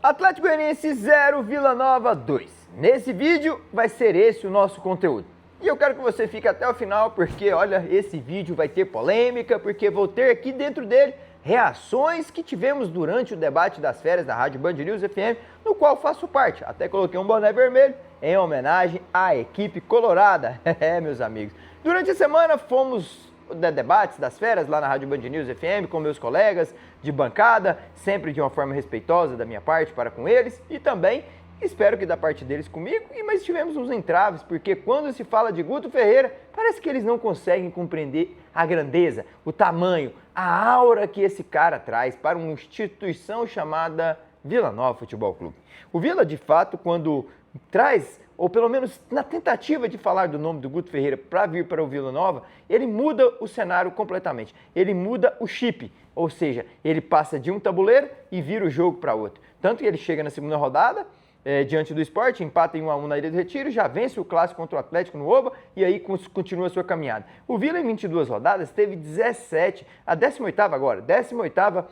Atlético Goianiense 0, Vila Nova 2. Nesse vídeo vai ser esse o nosso conteúdo. E eu quero que você fique até o final porque, olha, esse vídeo vai ter polêmica, porque vou ter aqui dentro dele reações que tivemos durante o debate das férias da Rádio Band News FM, no qual faço parte. Até coloquei um boné vermelho em homenagem à equipe colorada. Meus amigos. Durante a semana fomos debates das férias lá na Rádio Band News FM com meus colegas de bancada, sempre de uma forma respeitosa da minha parte para com eles e também espero que da parte deles comigo, mas tivemos uns entraves, porque quando se fala de Guto Ferreira, parece que eles não conseguem compreender a grandeza, o tamanho, a aura que esse cara traz para uma instituição chamada Vila Nova Futebol Clube. O Vila, de fato, quando traz, ou pelo menos na tentativa de falar do nome do Guto Ferreira para vir para o Vila Nova, ele muda o cenário completamente, ele muda o chip, ou seja, ele passa de um tabuleiro e vira o jogo para outro. Tanto que ele chega na segunda rodada, diante do Sport, empata em 1-1 na Ilha do Retiro, já vence o clássico contra o Atlético no Oba e aí continua a sua caminhada. O Vila em 22 rodadas teve 17, a 18ª agora, 18ª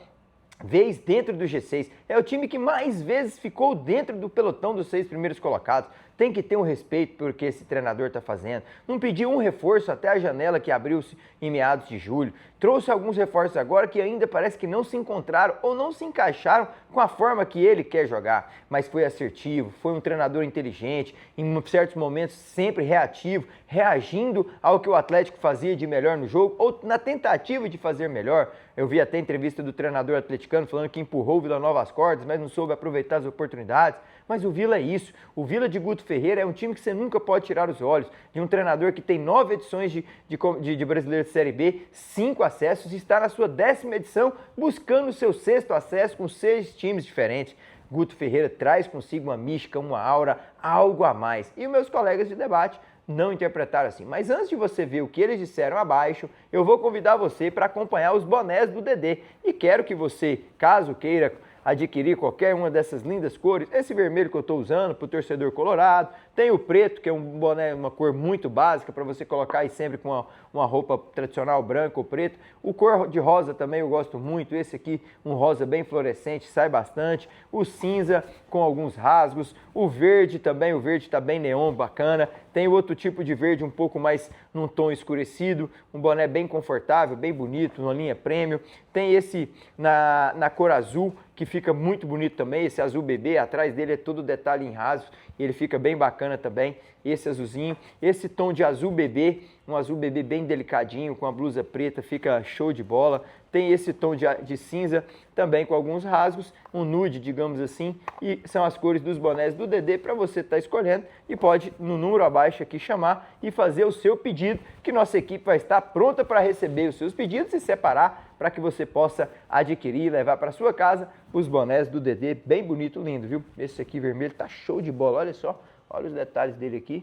vez dentro do G6. É o time que mais vezes ficou dentro do pelotão dos 6 primeiros colocados. Tem que ter um respeito pelo que esse treinador está fazendo. Não pediu um reforço até a janela que abriu-se em meados de julho. Trouxe alguns reforços agora que ainda parece que não se encontraram ou não se encaixaram com a forma que ele quer jogar. Mas foi assertivo, foi um treinador inteligente, em certos momentos sempre reativo, reagindo ao que o Atlético fazia de melhor no jogo ou na tentativa de fazer melhor. Eu vi até a entrevista do treinador atleticano falando que empurrou o Vila Nova às cordas, mas não soube aproveitar as oportunidades. Mas o Vila é isso. O Vila de Guto Ferreira é um time que você nunca pode tirar os olhos. De um treinador que tem 9 edições de Brasileiro de Série B, 5 acessos e está na sua 10ª edição buscando o seu 6º acesso com 6 times diferentes. Guto Ferreira traz consigo uma mística, uma aura, algo a mais. E os meus colegas de debate não interpretaram assim. Mas antes de você ver o que eles disseram abaixo, eu vou convidar você para acompanhar os bonés do Dedê. E quero que você, caso queira adquirir qualquer uma dessas lindas cores, esse vermelho que eu estou usando para o torcedor colorado, tem o preto, que é um boné, uma cor muito básica para você colocar aí sempre com uma roupa tradicional branca ou preto. O cor de rosa também eu gosto muito, esse aqui um rosa bem fluorescente, sai bastante. O cinza com alguns rasgos, o verde também, o verde está bem neon, bacana. Tem outro tipo de verde um pouco mais num tom escurecido, um boné bem confortável, bem bonito, numa linha premium. Tem esse na cor azul, que fica muito bonito também, esse azul bebê, atrás dele é todo detalhe em raso, e ele fica bem bacana também, esse azulzinho. Esse tom de azul bebê, um azul bebê bem delicadinho, com a blusa preta, fica show de bola. Tem esse tom de cinza, também com alguns rasgos, um nude, digamos assim, e são as cores dos bonés do Dedê para você estar escolhendo e pode, no número abaixo aqui, chamar e fazer o seu pedido, que nossa equipe vai estar pronta para receber os seus pedidos e separar para que você possa adquirir e levar para sua casa os bonés do Dedê, bem bonito, lindo, viu? Esse aqui vermelho tá show de bola, olha só, olha os detalhes dele aqui.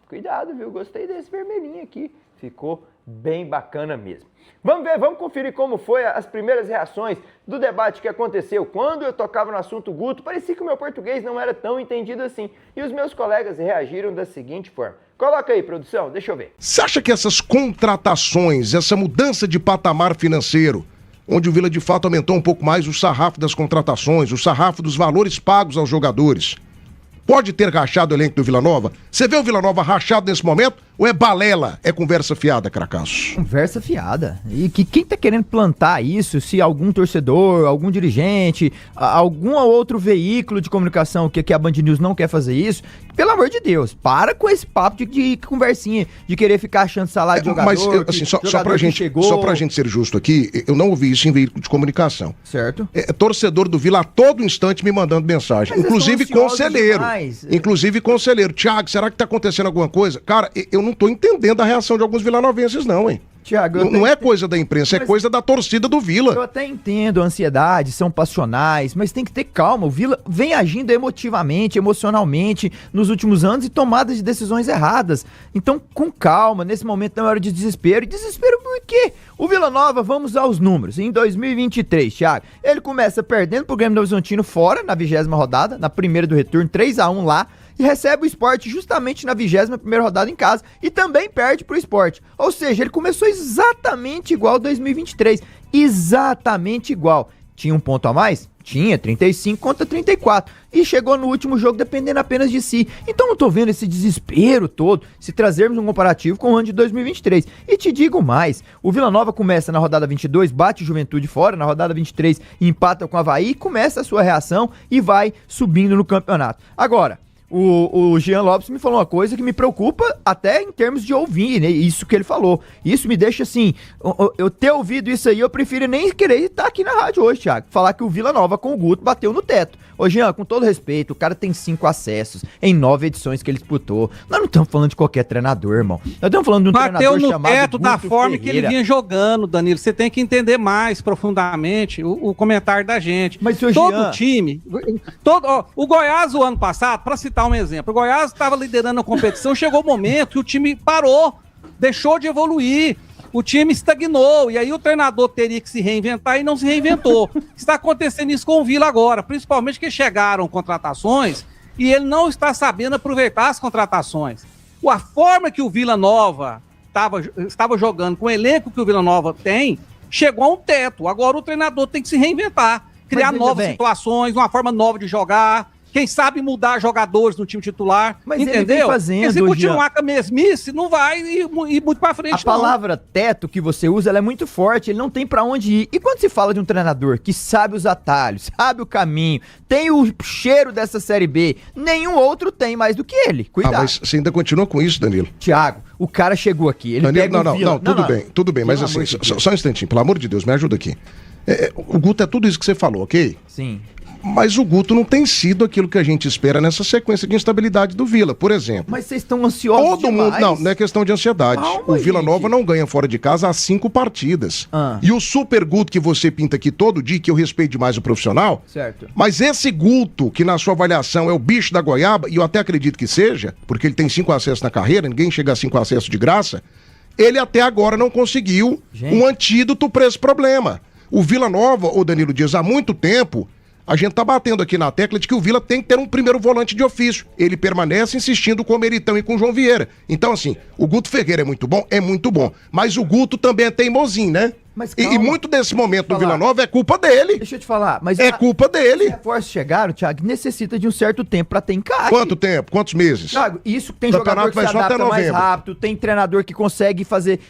Cuidado, viu? Gostei desse vermelhinho aqui. Ficou bem bacana mesmo. Vamos ver, vamos conferir como foi as primeiras reações do debate que aconteceu. Quando eu tocava no assunto Guto, parecia que o meu português não era tão entendido assim. E os meus colegas reagiram da seguinte forma. Coloca aí, produção, deixa eu ver. Você acha que essas contratações, essa mudança de patamar financeiro, onde o Vila de fato aumentou um pouco mais o sarrafo das contratações, o sarrafo dos valores pagos aos jogadores, pode ter rachado o elenco do Vila Nova? Você vê o Vila Nova rachado nesse momento? Ou é balela? É conversa fiada, Cracasso? Conversa fiada. E que quem tá querendo plantar isso, se algum torcedor, algum dirigente, algum outro veículo de comunicação que a Band News não quer fazer isso, pelo amor de Deus, para com esse papo de conversinha, de querer ficar achando salário de jogador. Mas, assim, só pra gente ser justo aqui, eu não ouvi isso em veículo de comunicação. Certo. Torcedor do Vila a todo instante me mandando mensagem. Mas inclusive conselheiro. Demais. Inclusive conselheiro. Thiago, será que tá acontecendo alguma coisa? Cara, eu não tô entendendo a reação de alguns vilanovenses não, hein? Thiago, não é coisa da imprensa, é coisa da torcida do Vila. Eu até entendo a ansiedade, são passionais, mas tem que ter calma. O Vila vem agindo emotivamente, emocionalmente nos últimos anos e tomadas de decisões erradas. Então, com calma, nesse momento não é hora de desespero. E desespero por quê? O Vila Nova, vamos aos números. Em 2023, Thiago, ele começa perdendo pro Grêmio Novo Horizontino fora, na 20ª rodada, na primeira do retorno, 3-1 lá. E recebe o Sport justamente na 21ª rodada em casa e também perde pro Sport. Ou seja, ele começou exatamente igual 2023. Exatamente igual. Tinha um ponto a mais? Tinha 35 contra 34. E chegou no último jogo dependendo apenas de si. Então não tô vendo esse desespero todo se trazermos um comparativo com o ano de 2023. E te digo mais, o Vila Nova começa na rodada 22, bate o Juventude fora, na rodada 23 empata com o Avaí, começa a sua reação e vai subindo no campeonato. Agora, o Jean Lopes me falou uma coisa que me preocupa até em termos de ouvir, né? Isso que ele falou. Isso me deixa assim, eu ter ouvido isso aí, eu prefiro nem querer estar aqui na rádio hoje, Thiago. Falar que o Vila Nova com o Guto bateu no teto. Ô Jean, com todo respeito, o cara tem 5 acessos em 9 edições que ele disputou. Nós não estamos falando de qualquer treinador, irmão. Nós estamos falando de um treinador chamado Bateu no teto Guto da forma Ferreira. que ele vinha jogando, Danilo. Você tem que entender mais profundamente o comentário da gente. Mas, seu todo Jean... time, o Goiás o ano passado, para citar um exemplo, o Goiás estava liderando a competição, chegou o momento que o time parou, deixou de evoluir. O time estagnou, e aí o treinador teria que se reinventar e não se reinventou. Está acontecendo isso com o Vila agora, principalmente que chegaram contratações e ele não está sabendo aproveitar as contratações. A forma que o Vila Nova estava jogando, com o elenco que o Vila Nova tem, chegou a um teto. Agora o treinador tem que se reinventar, criar novas situações, uma forma nova de jogar. Quem sabe mudar jogadores no time titular, mas entendeu? Ele vem fazendo, porque se continuar com a mesmice, não vai ir muito pra frente, A palavra teto que você usa, ela é muito forte, ele não tem pra onde ir. E quando se fala de um treinador que sabe os atalhos, sabe o caminho, tem o cheiro dessa Série B, nenhum outro tem mais do que ele. Cuidado. Mas você ainda continua com isso, Danilo? Thiago, o cara chegou aqui, ele Danilo, pega tudo bem, mas assim, só um instantinho, pelo amor de Deus, me ajuda aqui. O Guto é tudo isso que você falou, ok? Sim. Mas o Guto não tem sido aquilo que a gente espera nessa sequência de instabilidade do Vila, por exemplo. Mas vocês estão ansiosos Todo mundo, não é questão de ansiedade. Calma, o Vila gente. Nova não ganha fora de casa há 5 partidas. E o super Guto que você pinta aqui todo dia, que eu respeito demais o profissional, certo. Mas esse Guto, que na sua avaliação é o bicho da goiaba, e eu até acredito que seja, porque ele tem 5 acessos na carreira, ninguém chega a 5 acessos de graça, ele até agora não conseguiu um antídoto para esse problema. O Vila Nova, o Danilo Dias, há muito tempo, a gente tá batendo aqui na tecla de que o Vila tem que ter um primeiro volante de ofício. Ele permanece insistindo com o Meritão e com o João Vieira. Então, assim, o Guto Ferreira é muito bom. Mas o Guto também é teimosinho, né? Mas e muito desse momento do Vila Nova é culpa dele. Deixa eu te falar, mas é culpa dele. Os reforços chegaram, Thiago, necessita de um certo tempo pra ter encaixe. Quanto tempo? Quantos meses? Thiago, isso tem jogador que se adapta mais rápido, tem treinador que consegue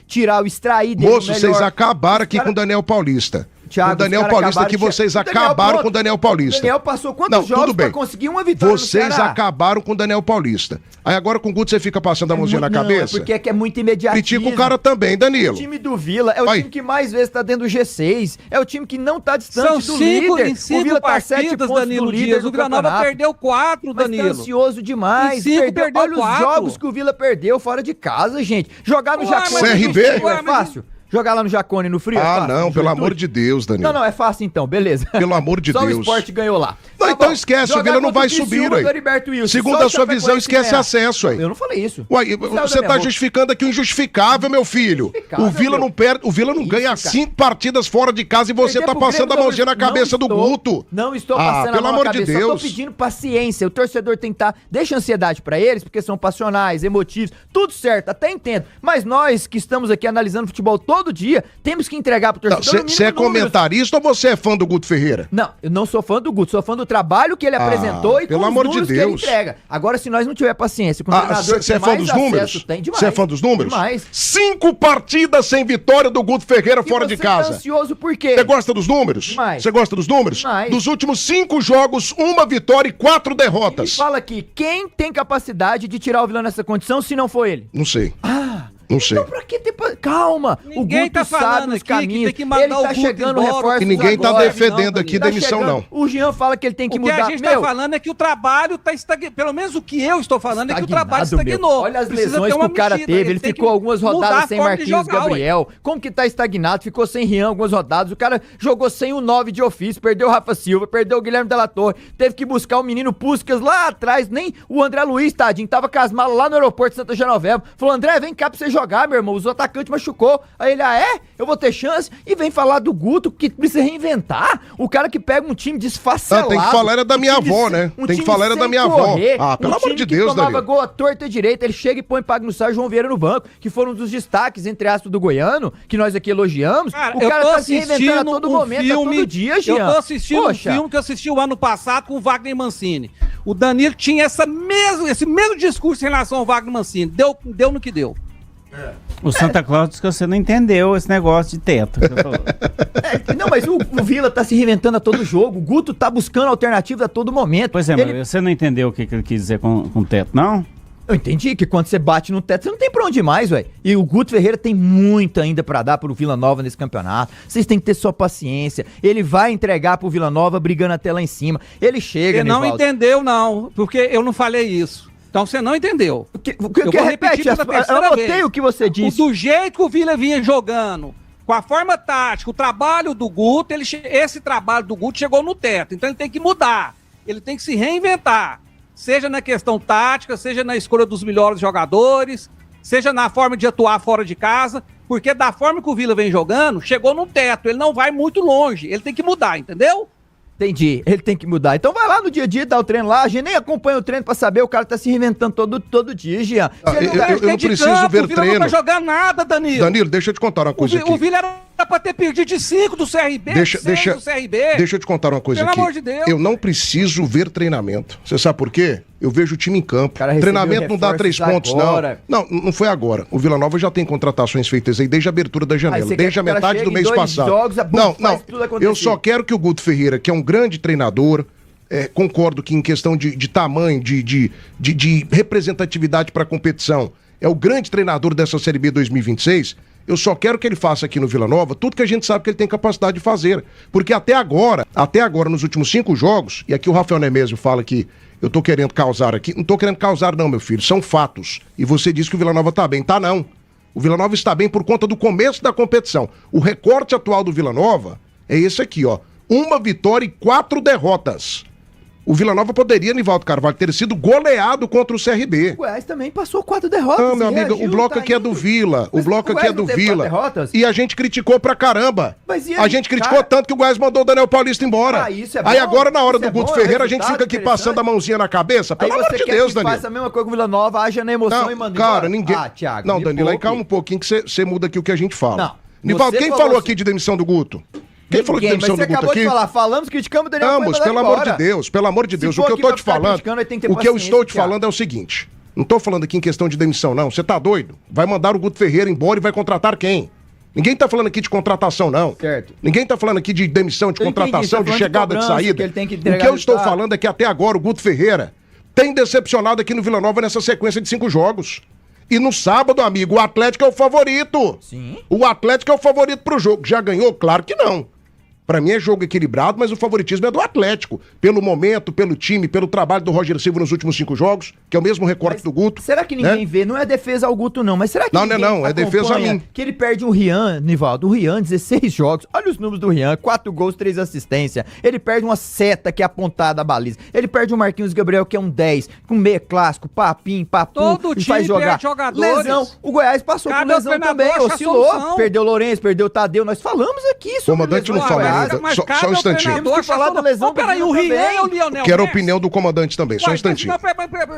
tirar o extrair dele. Moço, vocês acabaram aqui com o Daniel Paulista. Thiago, o Daniel Paulista que vocês acabaram com o Daniel Paulista. O Daniel passou quantos jogos pra conseguir uma vitória Vocês acabaram com o Daniel Paulista. Aí agora com o Guto você fica passando a mãozinha na cabeça? Porque é muito imediatismo. Critica o cara também, Danilo. O time do Vila é o time que mais vezes tá dentro do G6. É o time que não tá distante do líder. O Vila tá 7 pontos Danilo do líder. O Vila Nova perdeu 4, Danilo. Mas tá ansioso demais. Perdeu Olha 4. os jogos que o Vila perdeu fora de casa, gente. Jogar no Jacone CRB? É fácil. Jogar lá no Jacone no frio? Ah, não, pelo amor de Deus, Danilo. Não, é fácil então, beleza. Pelo amor de Deus. Só o Sport ganhou lá. Não, então esquece, o Vila não vai subir aí. Segundo a sua visão, esquece acesso aí. Eu não falei isso. Uai, você tá justificando aqui o injustificável, meu filho. O Vila não perde, o Vila não ganha 5 partidas fora de casa e você tá passando a mãozinha na cabeça do Guto. Não estou passando a mão na cabeça, de Deus. Só tô pedindo paciência. O torcedor tem que deixa ansiedade pra eles, porque são passionais, emotivos, tudo certo, até entendo. Mas nós que estamos aqui analisando futebol todo dia, temos que entregar pro torcedor. Você é comentarista ou você é fã do Guto Ferreira? Não, eu não sou fã do Guto, sou fã do trabalho que ele apresentou e com os números que ele entrega. Agora, se nós não tiver paciência com o treinador você é fã dos números? Você é fã dos números? Demais. 5 partidas sem vitória do Guto Ferreira fora de casa. Tá ansioso por quê? Você gosta dos números? Demais. Você gosta dos números? Demais. Dos últimos 5 jogos, 1 vitória e 4 derrotas. E fala aqui, quem tem capacidade de tirar o Vila nessa condição se não for ele? Não sei. Não sei. Então pra que ter... Calma, ninguém o Guto tá sabe os caminhos, que tem que mandar ele tá chegando reforços. E ninguém tá defendendo aqui demissão, não. O Jean fala que ele tem que mudar. O que a gente tá falando é que o trabalho tá estagnado. Pelo menos o que eu estou falando é que o trabalho estagnou. Olha as lesões que o cara teve, ele ficou algumas rodadas sem Marquinhos Gabriel. Como que tá estagnado? Ficou sem Rian algumas rodadas, o cara jogou sem o 9 de ofício, perdeu o Rafa Silva, perdeu o Guilherme Della Torre, teve que buscar o menino Puskás lá atrás, nem o André Luiz, tadinho, tava com as malas lá no aeroporto de Santa Genoveva, falou, André, vem cá pra você jogar. jogar, meu irmão, os atacantes machucou. Aí ele, eu vou ter chance? E vem falar do Guto, que precisa reinventar. O cara que pega um time desfacelado. Tem que falar era da minha avó, né? Tem que falar era da minha avó. Pelo amor de Deus, Danilo. Tomava gol à torta e direita, ele chega e põe Pagno Sá e João Vieira no banco, que foram um dos destaques, entre aspas, do Goiano, que nós aqui elogiamos. Cara, o cara tá se reinventando a todo um momento, filme, a todo dia, Jean. Eu tô assistindo um filme que eu assisti o ano passado com o Wagner Mancini. O Danilo tinha esse mesmo discurso em relação ao Wagner Mancini. Deu no que deu. O Santa Claus disse que você não entendeu esse negócio de teto. Que você falou. Não, mas o Vila tá se reinventando a todo jogo. O Guto tá buscando alternativas a todo momento. Pois é, mas você não entendeu o que ele quis dizer com teto, não? Eu entendi que quando você bate no teto, você não tem pra onde ir mais, velho. E o Guto Ferreira tem muito ainda pra dar pro Vila Nova nesse campeonato. Vocês têm que ter sua paciência. Ele vai entregar pro Vila Nova brigando até lá em cima. Ele chega, Você não entendeu, não, porque eu não falei isso. Então você não entendeu. Eu vou repetir pela terceira vez. Eu anotei o que você disse. Do jeito que o Vila vinha jogando, com a forma tática, o trabalho do Guto, esse trabalho do Guto chegou no teto. Então ele tem que mudar. Ele tem que se reinventar. Seja na questão tática, seja na escolha dos melhores jogadores, seja na forma de atuar fora de casa, porque da forma que o Vila vem jogando, chegou no teto, ele não vai muito longe, ele tem que mudar, entendeu? Entendi, ele tem que mudar. Então vai lá no dia a dia, dá o treino lá, a gente nem acompanha o treino pra saber, o cara tá se reinventando todo dia, Jean. Eu não preciso ver treino. O Vila treino. não vai jogar nada, Danilo. Danilo, deixa eu te contar uma coisa aqui. O Vila era pra ter perdido de 5 do CRB, do CRB. Deixa eu te contar uma coisa aqui. Pelo amor de Deus. Eu não preciso ver treinamento. Você sabe por quê? Eu vejo o time em campo. Treinamento não dá 3 pontos, agora. Não foi agora. O Vila Nova já tem contratações feitas aí desde a abertura da janela, desde a metade do mês passado. Eu só quero que o Guto Ferreira, que é um grande treinador, concordo que em questão de tamanho, de representatividade para a competição, é o grande treinador dessa Série B 2026. Eu só quero que ele faça aqui no Vila Nova tudo que a gente sabe que ele tem capacidade de fazer. Porque até agora, nos últimos 5 jogos, e aqui o Rafael Nemésio fala que eu tô querendo causar aqui. Não tô querendo causar não, meu filho, são fatos. E você disse que o Vila Nova tá bem. Tá não. O Vila Nova está bem por conta do começo da competição. O recorte atual do Vila Nova é esse aqui, ó. 1 vitória e 4 derrotas. O Vila Nova poderia, Nivaldo Carvalho, ter sido goleado contra o CRB. O Goiás também passou 4 derrotas. Não, meu amigo, o bloco aqui é do Vila. O bloco aqui é do Vila. E a gente criticou pra caramba. A gente criticou tanto que o Goiás mandou o Daniel Paulista embora. Aí agora, na hora do Guto Ferreira, a gente fica aqui passando a mãozinha na cabeça. Pelo amor de Deus, Danilo. Faz a mesma coisa com o Vila Nova, haja na emoção e manda embora. Cara, ninguém... Thiago, não, Danilo, aí calma um pouquinho que você muda aqui o que a gente fala. Não. Nivaldo, quem falou aqui de demissão do Guto? Quem falou de demissão do Guto aqui? Você acabou de falar, falamos, criticamos o Daniel. Vamos, pelo amor de Deus, pelo amor de Deus. O que eu tô te falando, falando é o seguinte, não tô falando aqui em questão de demissão, não. Você tá doido? Vai mandar o Guto Ferreira embora e vai contratar quem? Ninguém tá falando aqui de contratação, não. Certo. Ninguém tá falando aqui de demissão, de contratação, de chegada, de saída. O que eu estou falando é que até agora o Guto Ferreira tem decepcionado aqui no Vila Nova nessa sequência de 5 jogos. E no sábado, amigo, o Atlético é o favorito. Sim. O Atlético é o favorito pro jogo. Já ganhou? Claro que não. Pra mim é jogo equilibrado, mas o favoritismo é do Atlético. Pelo momento, pelo time, pelo trabalho do Roger Silva nos últimos 5 jogos, que é o mesmo recorte do Guto. Será que ninguém vê? Não é defesa ao Guto, não, mas será que Não, é defesa a mim. Que ele perde o Rian, Nivaldo. O Rian, 16 jogos. Olha os números do Rian, 4 gols, 3 assistências. Ele perde uma seta que é apontada à baliza. Ele perde o Marquinhos Gabriel, que é um 10, com meia clássico, papim, papu. Todo time faz jogar. perde jogadores. Lesão. O Goiás passou por lesão também, oscilou. Perdeu o Lourenço, perdeu o Tadeu. Nós falamos aqui sobre o comandante não fala ainda. Só um instantinho. Temos que falar da lesão. Peraí, o Rian é o Lionel Quero a opinião do comandante também, só um instantinho.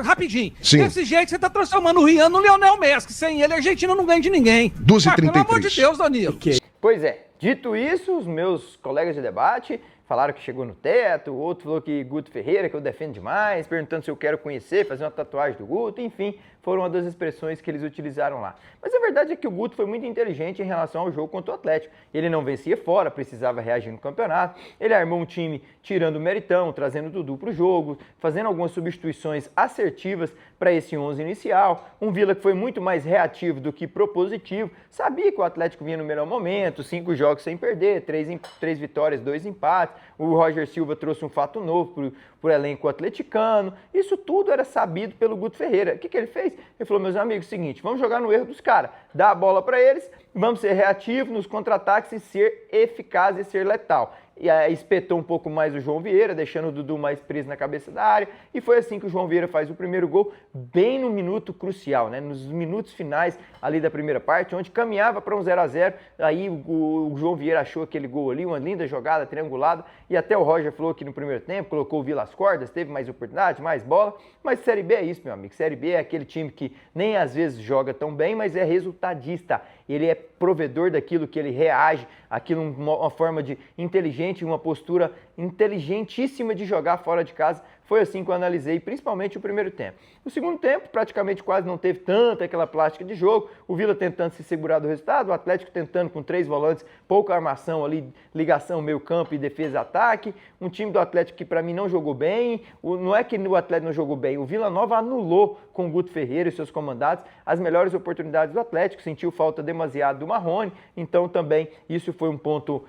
Rapidinho. Sim. Desse jeito você tá transformando o Rian no Lionel Messi, que sem ele a Argentina não ganha de ninguém. 2h33. Pelo amor de Deus, Danilo. Pois é, dito isso, os meus colegas de debate falaram que chegou no teto, o outro falou que Guto Ferreira, que eu defendo demais, perguntando se eu quero conhecer, fazer uma tatuagem do Guto, enfim, foram uma das expressões que eles utilizaram lá. Mas a verdade é que o Guto foi muito inteligente em relação ao jogo contra o Atlético. Ele não vencia fora, precisava reagir no campeonato, ele armou um time tirando o Meritão, trazendo o Dudu para o jogo, fazendo algumas substituições assertivas para esse 11 inicial, um Vila que foi muito mais reativo do que propositivo, sabia que o Atlético vinha no melhor momento, 5 jogos sem perder, 3 vitórias, 2 empates, o Roger Silva trouxe um fato novo para o elenco atleticano, isso tudo era sabido pelo Guto Ferreira. O que ele fez? Ele falou, meus amigos, seguinte, vamos jogar no erro dos caras, dá a bola para eles, vamos ser reativos nos contra-ataques e ser eficaz e ser letal. e aí espetou um pouco mais o João Vieira, deixando o Dudu mais preso na cabeça da área, e foi assim que o João Vieira faz o primeiro gol, bem no minuto crucial, né? Nos minutos finais ali da primeira parte, onde caminhava para um 0-0, aí o João Vieira achou aquele gol ali, uma linda jogada, triangulada, e até o Roger falou que no primeiro tempo colocou o Vila às cordas, teve mais oportunidade, mais bola, mas Série B é isso, meu amigo, Série B é aquele time que nem às vezes joga tão bem, mas é resultadista, ele é provedor daquilo que ele reage, aquilo uma forma de inteligente, uma postura inteligentíssima de jogar fora de casa. Foi assim que eu analisei, principalmente o primeiro tempo. O segundo tempo, praticamente quase não teve tanta aquela plástica de jogo, o Vila tentando se segurar do resultado, o Atlético tentando com 3 volantes, pouca armação ali, ligação meio campo e defesa-ataque, um time do Atlético que para mim não jogou bem, não é que o Atlético não jogou bem, o Vila Nova anulou com o Guto Ferreira e seus comandados as melhores oportunidades do Atlético, sentiu falta demasiado do Marrone, então também isso foi um ponto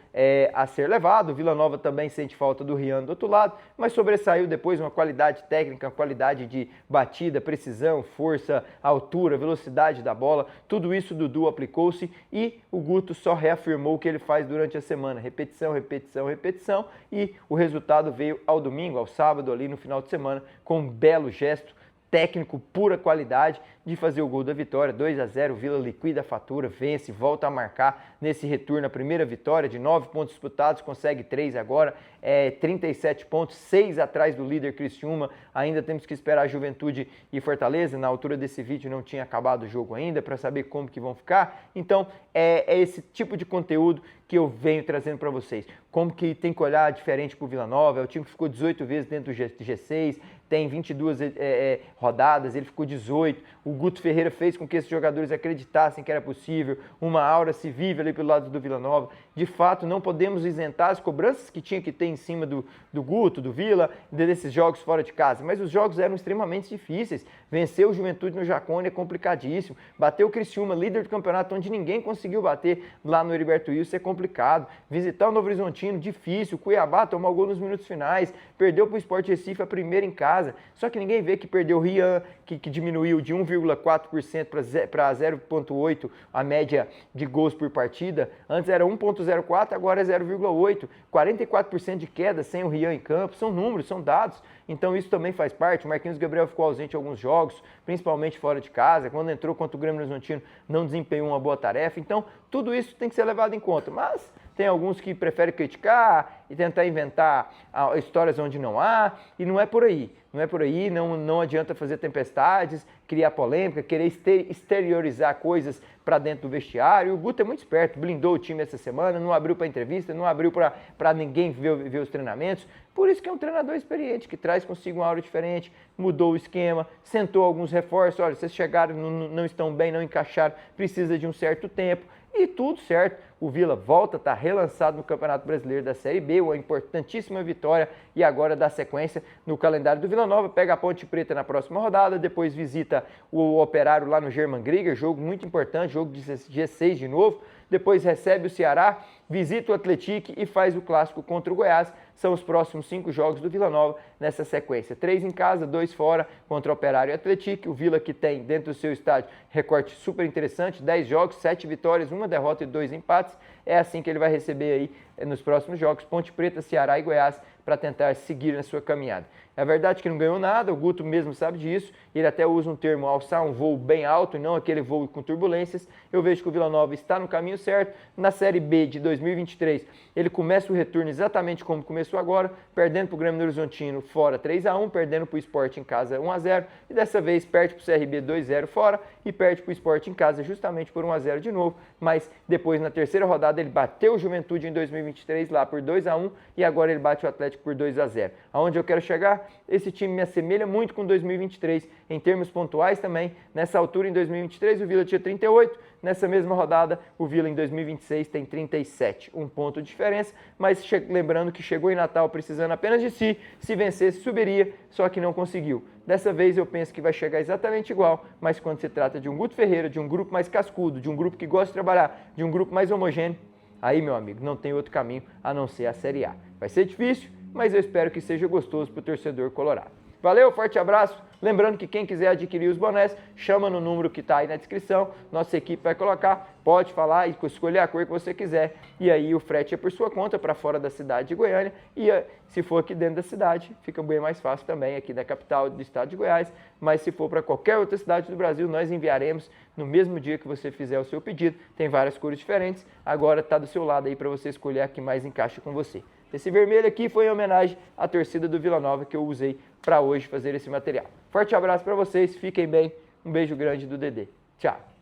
a ser levado, o Vila Nova também sente falta do Rian do outro lado, mas sobressaiu depois uma qualidade técnica, uma qualidade de batida, precisão, força, altura, velocidade da bola, tudo isso o Dudu aplicou-se e o Guto só reafirmou o que ele faz durante a semana, repetição, repetição, repetição, e o resultado veio ao domingo, ao sábado ali no final de semana, com um belo gesto técnico, pura qualidade de fazer o gol da vitória, 2-0, Vila liquida a fatura, vence, volta a marcar nesse retorno, a primeira vitória de 9 pontos disputados, consegue 3 agora, 37 pontos, 6 atrás do líder Criciúma, ainda temos que esperar a Juventude e Fortaleza, na altura desse vídeo não tinha acabado o jogo ainda, para saber como que vão ficar, então é esse tipo de conteúdo que eu venho trazendo para vocês, como que tem que olhar diferente para o Vila Nova, é o time que ficou 18 vezes dentro do G6, tem 22 rodadas, ele ficou 18, o Guto Ferreira fez com que esses jogadores acreditassem que era possível, uma aura se vive ali pelo lado do Vila Nova, de fato não podemos isentar as cobranças que tinha que ter em cima do Guto, do Vila, desses jogos fora de casa, mas os jogos eram extremamente difíceis, vencer o Juventude no Jacone é complicadíssimo, bater o Criciúma, líder do campeonato, onde ninguém conseguiu bater lá no Heriberto Wilson é complicado, visitar o Novo Horizontino, difícil, Cuiabá tomar o gol nos minutos finais, perdeu para o Sport Recife a primeira em casa, só que ninguém vê que perdeu o Rian, que diminuiu de 1,4% para 0,8% a média de gols por partida, antes era 1,04%, agora é 0,8%, 44% de queda sem o Rian em campo, são números, são dados, então isso também faz parte, o Marquinhos Gabriel ficou ausente em alguns jogos, principalmente fora de casa, quando entrou contra o Grêmio Horizontino não desempenhou uma boa tarefa, então tudo isso tem que ser levado em conta, mas tem alguns que preferem criticar e tentar inventar histórias onde não há, e não é por aí, não adianta fazer tempestades, criar polêmica, querer exteriorizar coisas para dentro do vestiário. O Guto é muito esperto, blindou o time essa semana, não abriu para entrevista, não abriu para ninguém ver os treinamentos, por isso que é um treinador experiente, que traz consigo uma aura diferente, mudou o esquema, sentou alguns reforços, olha, vocês chegaram, não estão bem, não encaixaram, precisa de um certo tempo, e tudo certo, o Vila volta, está relançado no Campeonato Brasileiro da Série B, uma importantíssima vitória e agora dá sequência no calendário do Vila Nova, pega a Ponte Preta na próxima rodada, depois visita o Operário lá no German Grieger, jogo muito importante, jogo de G6 de novo, depois recebe o Ceará, visita o Atlético e faz o clássico contra o Goiás, são os próximos 5 jogos do Vila Nova nessa sequência, 3 em casa, 2 fora contra o Operário e Atlético, o Vila que tem dentro do seu estádio recorte super interessante, 10 jogos, 7 vitórias, 1 derrota e 2 empates, é assim que ele vai receber aí nos próximos jogos, Ponte Preta, Ceará e Goiás, para tentar seguir na sua caminhada. É verdade que não ganhou nada, o Guto mesmo sabe disso, ele até usa um termo, alçar um voo bem alto e não aquele voo com turbulências. Eu vejo que o Vila Nova está no caminho certo. Na Série B de 2023, ele começa o retorno exatamente como começou agora, perdendo para o Grêmio Horizontino fora 3-1, perdendo para o Sport em casa 1-0, e dessa vez perde para o CRB 2-0 fora e perde para o Sport em casa justamente por 1-0 de novo, mas depois na terceira rodada ele bateu o Juventude em 2023 lá por 2-1 e agora ele bate o Atlético por 2-0. Aonde eu quero chegar? Esse time me assemelha muito com 2023, em termos pontuais também. Nessa altura, em 2023, o Vila tinha 38, nessa mesma rodada, o Vila em 2026 tem 37, um ponto de diferença, mas lembrando que chegou em Natal precisando apenas de si, se vencesse subiria, só que não conseguiu. Dessa vez eu penso que vai chegar exatamente igual, mas quando se trata de um Guto Ferreira, de um grupo mais cascudo, de um grupo que gosta de trabalhar, de um grupo mais homogêneo, aí, meu amigo, não tem outro caminho a não ser a Série A. Vai ser difícil, mas eu espero que seja gostoso para o torcedor colorado. Valeu, forte abraço. Lembrando que quem quiser adquirir os bonés, chama no número que está aí na descrição. Nossa equipe vai colocar, pode falar e escolher a cor que você quiser. E aí o frete é por sua conta para fora da cidade de Goiânia. E se for aqui dentro da cidade, fica bem mais fácil também aqui da capital do estado de Goiás. Mas se for para qualquer outra cidade do Brasil, nós enviaremos no mesmo dia que você fizer o seu pedido. Tem várias cores diferentes. Agora está do seu lado aí para você escolher a que mais encaixa com você. Esse vermelho aqui foi em homenagem à torcida do Vila Nova que eu usei para hoje fazer esse material. Forte abraço para vocês, fiquem bem, um beijo grande do Dedê. Tchau!